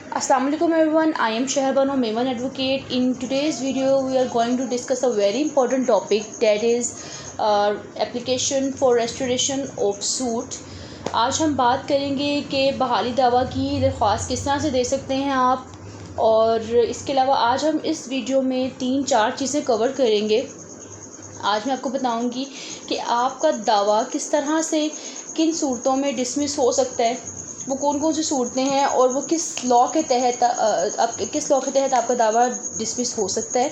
Assalamu alaikum everyone. I am Shehrbano Meman Advocate. In today's video, we are going to discuss a very important topic, that is application for restoration of suit. आज हम बात करेंगे कि बहाली दावा की दरख्वास्त किस तरह से दे सकते हैं आप, और इसके अलावा आज हम इस वीडियो में 3-4 चीज़ें कवर करेंगे। आज मैं आपको बताऊंगी कि आपका दावा किस तरह से किन सूरतों में डिसमिस हो सकता है, वो कौन कौन सी सूरतें हैं और वो किस लॉ के तहत आपका दावा डिसमिस हो सकता है।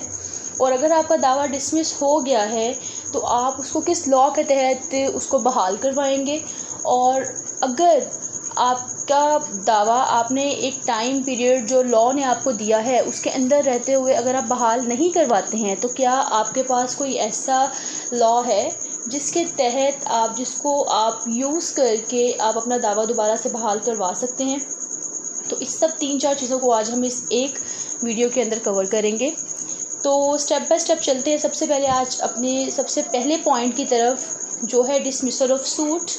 और अगर आपका दावा डिसमिस हो गया है तो आप उसको किस लॉ के तहत उसको बहाल करवाएंगे। और अगर आपका दावा आपने एक टाइम पीरियड जो लॉ ने आपको दिया है उसके अंदर रहते हुए अगर आप बहाल नहीं करवाते हैं, तो क्या आपके पास कोई ऐसा लॉ है जिसके तहत जिसको आप यूज़ करके आप अपना दावा दोबारा से बहाल करवा सकते हैं। तो इस सब 3-4 चीज़ों को आज हम इस एक वीडियो के अंदर कवर करेंगे। तो स्टेप बाय स्टेप चलते हैं। सबसे पहले आज अपने सबसे पहले पॉइंट की तरफ, जो है dismissal of suit.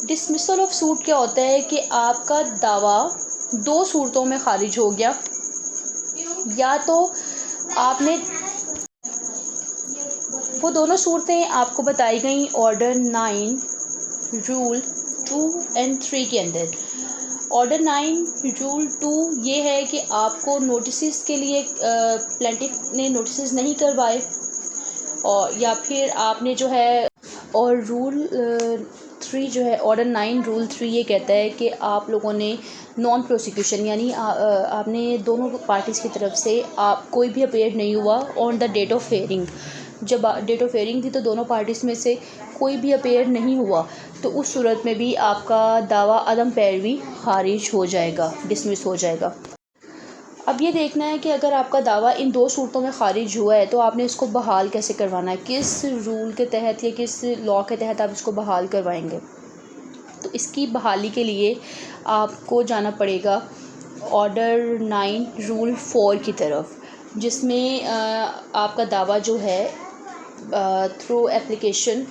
Dismissal of suit क्या होता है कि आपका दावा 2 सूरतों में खारिज हो गया, या तो आपने वो दोनों सूरतें आपको बताई गई ऑर्डर 9 रूल 2 एंड 3 के अंदर। ऑर्डर 9 रूल 2 ये है कि आपको नोटिस के लिए प्लेंटिफ ने नोटिस नहीं करवाए, और या फिर आपने जो है, और रूल 3 जो है ऑर्डर 9 रूल 3 ये कहता है कि आप लोगों ने नॉन प्रोसिक्यूशन, यानी आपने दोनों पार्टीज़ की तरफ से आप कोई भी अपेयर नहीं हुआ on the date of hearing. जब डेट ऑफ हेयरिंग थी तो दोनों पार्टीज़ में से कोई भी अपेयर नहीं हुआ, तो उस सूरत में भी आपका दावा अदम पैरवी खारिज हो जाएगा, डिसमिस हो जाएगा। अब ये देखना है कि अगर आपका दावा इन 2 सूरतों में खारिज हुआ है तो आपने इसको बहाल कैसे करवाना है, किस रूल के तहत या किस लॉ के तहत आप इसको बहाल करवाएंगे। तो इसकी बहाली के लिए आपको जाना पड़ेगा ऑर्डर 9 रूल 4 की तरफ, जिसमें आपका दावा जो है through application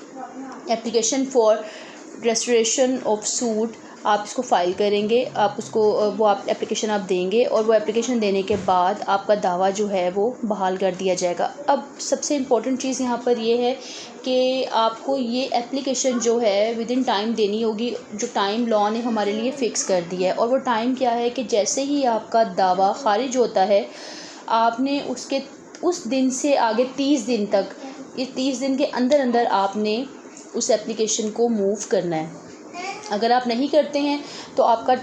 for restoration of suit आप इसको फ़ाइल करेंगे। आप उसको आप एप्लीकेशन आप देंगे, और वो एप्लीकेशन देने के बाद आपका दावा जो है वो बहाल कर दिया जाएगा। अब सबसे इम्पोर्टेंट चीज़ यहाँ पर ये है कि आपको ये एप्लीकेशन जो है विद इन टाइम देनी होगी, जो टाइम लॉ ने हमारे लिए फ़िक्स कर दिया है। और वो टाइम क्या है कि जैसे ही आपका दावा खारिज होता है, आपने उसके उस दिन से आगे 30 दिन तक, इस 30 दिन के अंदर अंदर आपने उस एप्लीकेशन को मूव करना है। अगर आप नहीं करते हैं तो आपका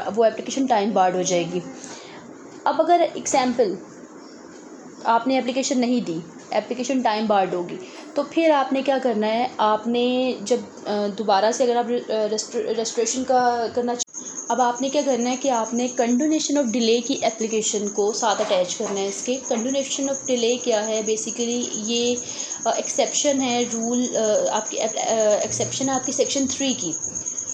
वो एप्लीकेशन टाइम बार्ड हो जाएगी। अब अगर एग्जाम्पल आपने एप्लीकेशन नहीं दी, एप्लीकेशन टाइम बार्ड होगी, तो फिर आपने क्या करना है, आपने जब दोबारा से अगर आप रेस्टोरेशन का करना, अब आपने क्या करना है कि आपने कंडोनेशन ऑफ डिले की एप्लीकेशन को साथ अटैच करना है। इसके कंडोनेशन ऑफ डिले क्या है, बेसिकली ये एक्सेप्शन है रूल आपकी एक्सेप्शन है आपकी सेक्शन 3 की।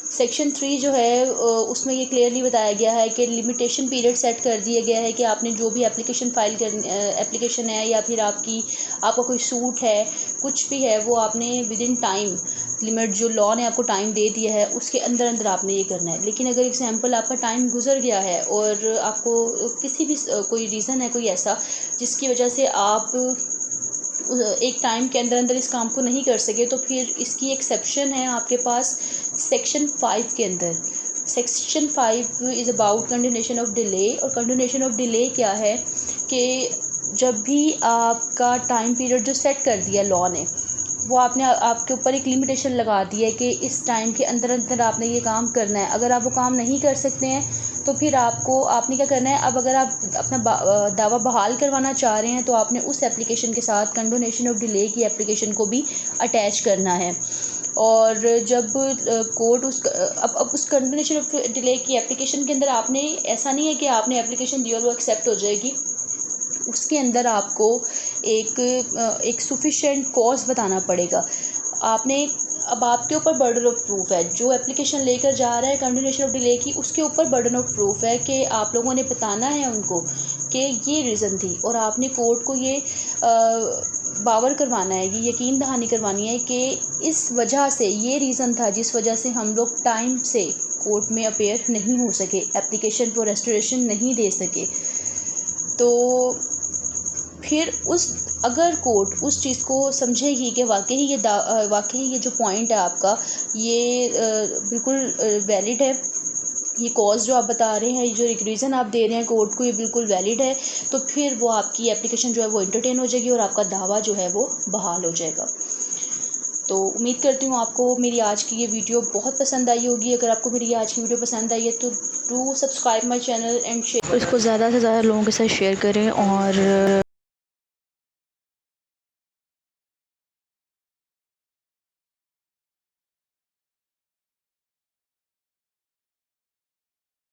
सेक्शन 3 जो है उसमें ये क्लियरली बताया गया है कि लिमिटेशन पीरियड सेट कर दिया गया है कि आपने जो भी एप्लीकेशन फ़ाइल कर एप्लीकेशन है या फिर आपका कोई सूट है, कुछ भी है, वो आपने विद इन टाइम लिमिट जो लॉ ने आपको टाइम दे दिया है उसके अंदर अंदर आपने ये करना है। लेकिन अगर एग्जांपल आपका टाइम गुजर गया है और आपको किसी भी कोई रीज़न है कोई ऐसा जिसकी वजह से आप एक टाइम के अंदर अंदर इस काम को नहीं कर सके, तो फिर इसकी एक्सेप्शन है आपके पास सेक्शन 5 के अंदर। Section 5 is about condonation of delay. और कंडोनेशन ऑफ डिले क्या है कि जब भी आपका टाइम पीरियड जो सेट कर दिया लॉ ने, वो आपने आपके ऊपर एक लिमिटेशन लगा दी है कि इस टाइम के अंदर अंदर आपने ये काम करना है। अगर आप वो काम नहीं कर सकते हैं तो फिर आपने क्या करना है, अब अगर आप अपना दावा बहाल करवाना चाह रहे हैं तो आपने उस एप्लीकेशन के साथ कंडोनेशन ऑफ डिले की एप्लीकेशन को भी अटैच करना है। और जब कोर्ट अब उस कंडोनेशन ऑफ डिले की एप्लीकेशन के अंदर आपने, ऐसा नहीं है कि आपने एप्लीकेशन दी और वो एक्सेप्ट हो जाएगी, उसके अंदर आपको एक सफिशिएंट कॉज बताना पड़ेगा। अब आपके ऊपर बर्डन ऑफ प्रूफ है, जो एप्लीकेशन लेकर जा रहा है कंडोनेशन ऑफ डिले की, उसके ऊपर बर्डन ऑफ प्रूफ है कि आप लोगों ने बताना है उनको कि ये रीज़न थी, और आपने कोर्ट को ये बावर करवाना है, ये यकीन दहानी करवानी है कि इस वजह से ये रीज़न था जिस वजह से हम लोग टाइम से कोर्ट में अपेयर नहीं हो सके, एप्लीकेशन फॉर रेस्टोरेशन नहीं दे सके, तो फिर अगर कोर्ट उस चीज़ को समझेगी कि वाकई ये जो पॉइंट है आपका ये बिल्कुल वैलिड है, ये कॉज जो आप बता रहे हैं, ये जो एक रीज़न आप दे रहे हैं कोर्ट को, ये बिल्कुल वैलिड है, तो फिर वो आपकी एप्लीकेशन जो है वो एंटरटेन हो जाएगी और आपका दावा जो है वो बहाल हो जाएगा। तो उम्मीद करती हूँ आपको मेरी आज की ये वीडियो बहुत पसंद आई होगी। अगर आपको मेरी आज की वीडियो पसंद आई है तो do subscribe my channel and share, इसको ज़्यादा से ज़्यादा लोगों के साथ शेयर करें और